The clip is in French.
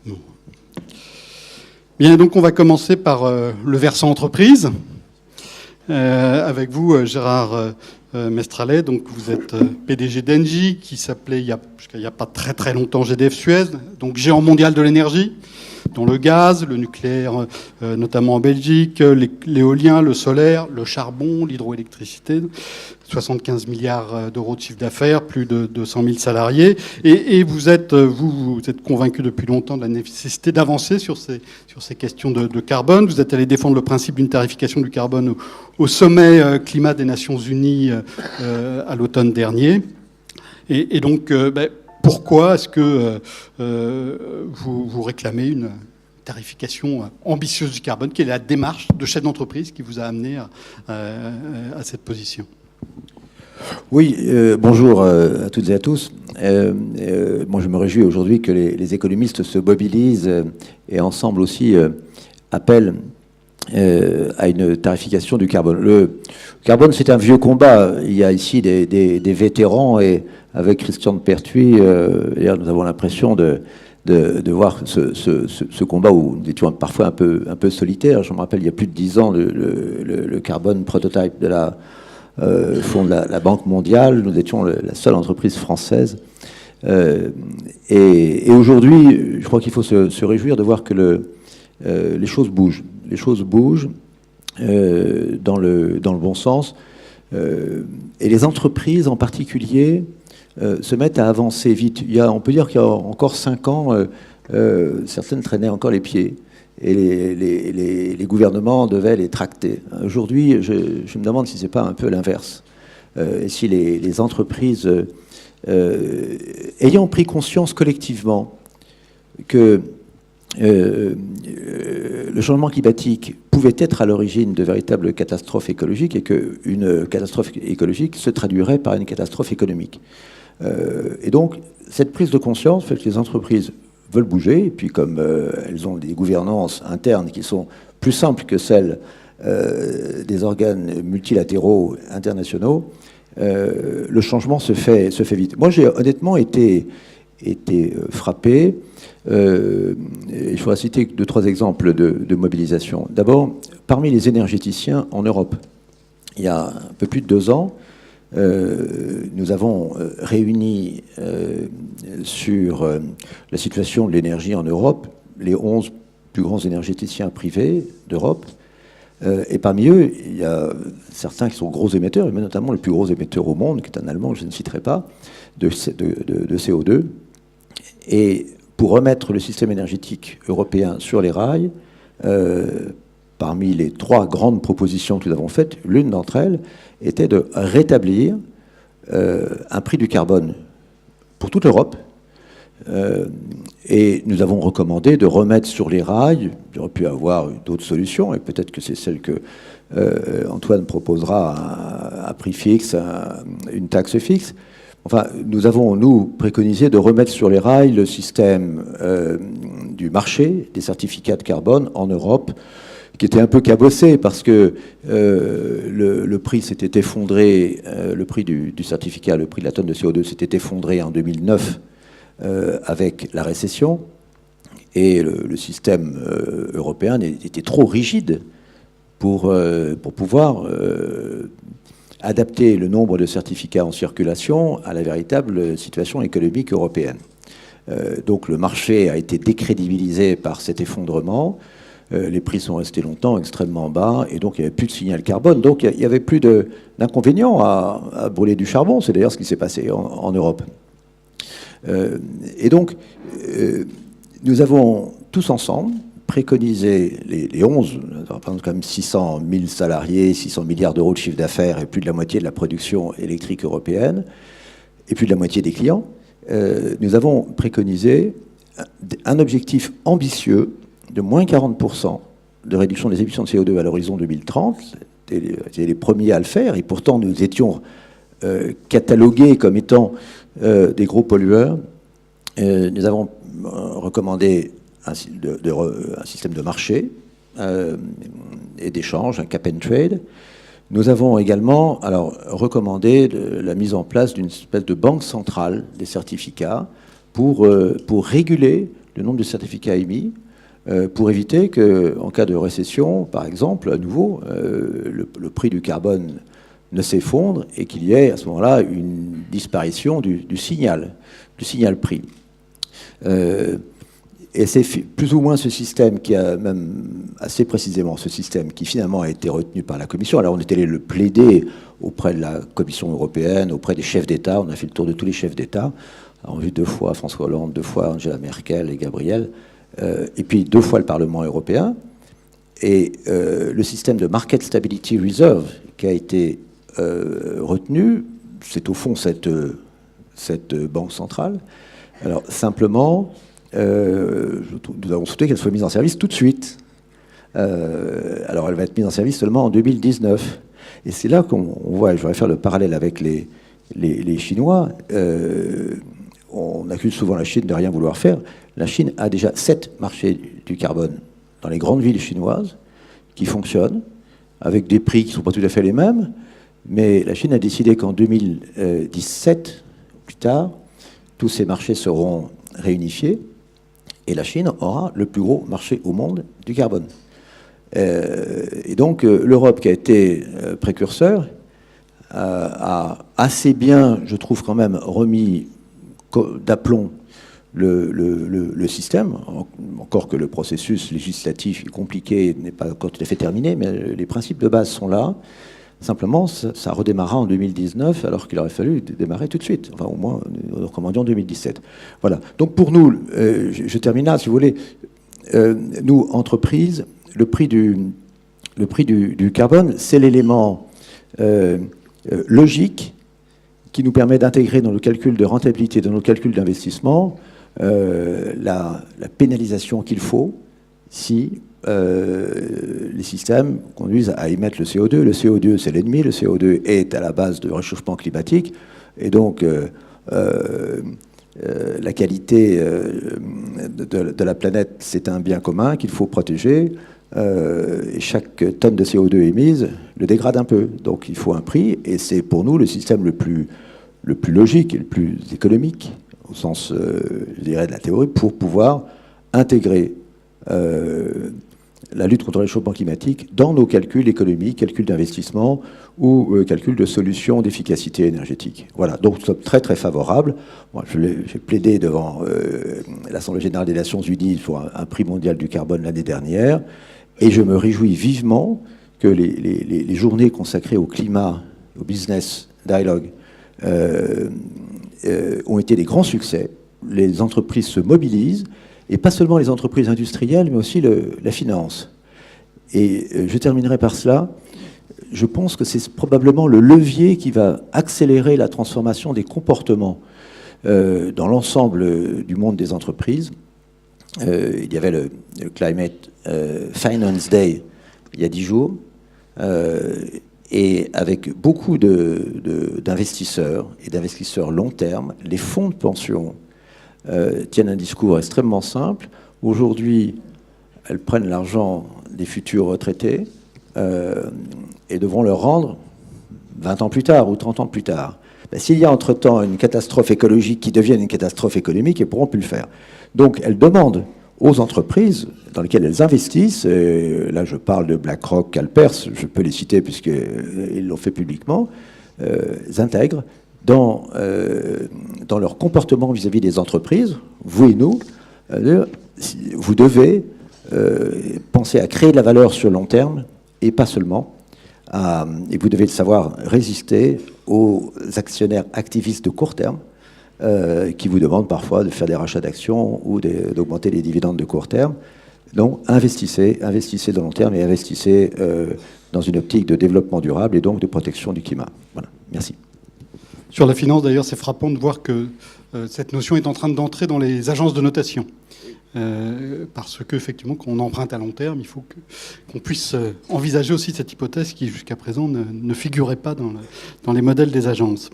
Non. Bien, donc on va commencer par le versant entreprise. Avec vous, Gérard Mestralet, donc vous êtes PDG d'Engie, qui s'appelait jusqu'à il n'y a pas très très longtemps GDF Suez, donc géant mondial de l'énergie, dont le gaz, le nucléaire, notamment en Belgique, l'éolien, le solaire, le charbon, l'hydroélectricité, 75 milliards d'euros de chiffre d'affaires, plus de 200 000 salariés. Et vous êtes convaincu depuis longtemps de la nécessité d'avancer sur ces questions de carbone. Vous êtes allé défendre le principe d'une tarification du carbone au sommet climat des Nations Unies à l'automne dernier. Et donc, pourquoi est-ce que vous réclamez une tarification ambitieuse du carbone? Quelle est la démarche de chef d'entreprise qui vous a amené à cette position? Oui, bonjour à toutes et à tous. Moi, je me réjouis aujourd'hui que les économistes se mobilisent et ensemble aussi appellent à une tarification du carbone. Le carbone, c'est un vieux combat. Il y a ici des vétérans et avec Christian de Pertuis, nous avons l'impression de voir ce combat où nous étions parfois un peu solitaires. Je me rappelle, il y a plus de 10 ans, le carbone prototype de la fonds de la Banque mondiale. Nous étions la seule entreprise française. Et aujourd'hui, je crois qu'il faut se réjouir de voir que les choses bougent. Les choses bougent dans le bon sens. Et les entreprises en particulier se mettent à avancer vite. On peut dire qu'il y a encore 5 ans, certaines traînaient encore les pieds. Et les gouvernements devaient les tracter. Aujourd'hui, je me demande si ce n'est pas un peu l'inverse. Et si les entreprises, ayant pris conscience collectivement que le changement climatique pouvait être à l'origine de véritables catastrophes écologiques et qu'une catastrophe écologique se traduirait par une catastrophe économique. Et donc, cette prise de conscience fait que les entreprises veulent bouger, et puis comme elles ont des gouvernances internes qui sont plus simples que celles des organes multilatéraux internationaux, le changement se fait vite. Moi, j'ai honnêtement été frappé. Il faudra citer 2-3 exemples de mobilisation. D'abord, parmi les énergéticiens en Europe, il y a un peu plus de 2 ans, nous avons réuni sur la situation de l'énergie en Europe les 11 plus grands énergéticiens privés d'Europe. Et parmi eux, il y a certains qui sont gros émetteurs, mais notamment le plus gros émetteur au monde, qui est un Allemand, je ne citerai pas, de CO2. Et pour remettre le système énergétique européen sur les rails, parmi les 3 grandes propositions que nous avons faites, l'une d'entre elles était de rétablir un prix du carbone pour toute l'Europe. Et nous avons recommandé de remettre sur les rails, il aurait pu avoir d'autres solutions, et peut-être que c'est celle que Antoine proposera, à prix fixe, une taxe fixe. Enfin, nous avons, préconisé de remettre sur les rails le système du marché des certificats de carbone en Europe, qui était un peu cabossé parce que le prix s'était effondré, le prix du certificat, le prix de la tonne de CO2 s'était effondré en 2009 avec la récession, et le système européen était trop rigide pour pouvoir adapter le nombre de certificats en circulation à la véritable situation économique européenne. Donc le marché a été décrédibilisé par cet effondrement. Les prix sont restés longtemps extrêmement bas, et donc il n'y avait plus de signal carbone. Donc il n'y avait plus d'inconvénients à brûler du charbon. C'est d'ailleurs ce qui s'est passé en Europe. Et donc, nous avons tous ensemble préconisé les 11, par exemple, quand même 600 000 salariés, 600 milliards d'euros de chiffre d'affaires et plus de la moitié de la production électrique européenne, et plus de la moitié des clients. Nous avons préconisé un objectif ambitieux de moins 40% de réduction des émissions de CO2 à l'horizon 2030. C'était les premiers à le faire, et pourtant nous étions catalogués comme étant des gros pollueurs. Nous avons recommandé un système de marché et d'échange, un cap and trade. Nous avons également recommandé la mise en place d'une espèce de banque centrale des certificats pour réguler le nombre de certificats émis pour éviter qu'en cas de récession, par exemple, à nouveau, le prix du carbone ne s'effondre et qu'il y ait à ce moment-là une disparition du signal prix. Et c'est plus ou moins ce système qui a même assez précisément ce système qui finalement a été retenu par la Commission. Alors on est allé le plaider auprès de la Commission européenne, auprès des chefs d'État. On a fait le tour de tous les chefs d'État. On a vu 2 fois François Hollande, 2 fois Angela Merkel et Gabriel, et puis 2 fois le Parlement européen. Et le système de Market Stability Reserve qui a été retenu, c'est au fond cette banque centrale. Alors simplement, nous avons souhaité qu'elle soit mise en service tout de suite. Alors elle va être mise en service seulement en 2019. Et c'est là qu'on voit, je voudrais faire le parallèle avec les Chinois. On accuse souvent la Chine de rien vouloir faire. La Chine a déjà 7 marchés du carbone dans les grandes villes chinoises qui fonctionnent avec des prix qui ne sont pas tout à fait les mêmes. Mais la Chine a décidé qu'en 2017, plus tard, tous ces marchés seront réunifiés et la Chine aura le plus gros marché au monde du carbone. Et donc l'Europe, qui a été précurseur, a assez bien, je trouve quand même, remis d'aplomb le système, encore que le processus législatif compliqué n'est pas encore tout à fait terminé, mais les principes de base sont là. Simplement, ça redémarrera en 2019, alors qu'il aurait fallu démarrer tout de suite. Enfin, au moins, nous recommandions en 2017. Voilà. Donc, pour nous, je termine là, si vous voulez. Nous, entreprises, le prix du carbone, c'est l'élément logique qui nous permet d'intégrer dans nos calculs de rentabilité, dans nos calculs d'investissement, la pénalisation qu'il faut si les systèmes conduisent à émettre le CO2. Le CO2, c'est l'ennemi. Le CO2 est à la base du réchauffement climatique. Et donc, la qualité de la planète, c'est un bien commun qu'il faut protéger. Et chaque tonne de CO2 émise le dégrade un peu. Donc, il faut un prix. Et c'est pour nous le système le plus logique et le plus économique, au sens, je dirais, de la théorie, pour pouvoir intégrer la lutte contre le réchauffement climatique dans nos calculs économiques, calculs d'investissement ou calculs de solutions d'efficacité énergétique. Voilà, donc nous sommes très très favorables. Moi, j'ai plaidé devant l'Assemblée générale des Nations Unies pour un prix mondial du carbone l'année dernière, et je me réjouis vivement que les journées consacrées au climat, au business dialogue, ont été des grands succès. Les entreprises se mobilisent, et pas seulement les entreprises industrielles, mais aussi la finance. Et je terminerai par cela. Je pense que c'est probablement le levier qui va accélérer la transformation des comportements dans l'ensemble du monde des entreprises. Il y avait le Climate Finance Day il y a 10 jours, et avec beaucoup d'investisseurs et d'investisseurs long terme, les fonds de pension tiennent un discours extrêmement simple. Aujourd'hui, elles prennent l'argent des futurs retraités et devront le rendre 20 ans plus tard ou 30 ans plus tard. Ben, s'il y a entre-temps une catastrophe écologique qui devienne une catastrophe économique, elles ne pourront plus le faire. Donc, elles demandent aux entreprises dans lesquelles elles investissent, et là je parle de BlackRock, CalPERS, je peux les citer puisqu'ils l'ont fait publiquement, intègrent dans leur comportement vis-à-vis des entreprises, vous et nous, vous devez penser à créer de la valeur sur le long terme et pas seulement, et vous devez savoir résister aux actionnaires activistes de court terme qui vous demandent parfois de faire des rachats d'actions ou d'augmenter les dividendes de court terme. Donc investissez dans le long terme et investissez dans une optique de développement durable et donc de protection du climat. Voilà, merci. Sur la finance, d'ailleurs, c'est frappant de voir que cette notion est en train d'entrer dans les agences de notation. Parce qu'effectivement, quand on emprunte à long terme, il faut qu'on puisse envisager aussi cette hypothèse qui, jusqu'à présent, ne figurait pas dans les modèles des agences.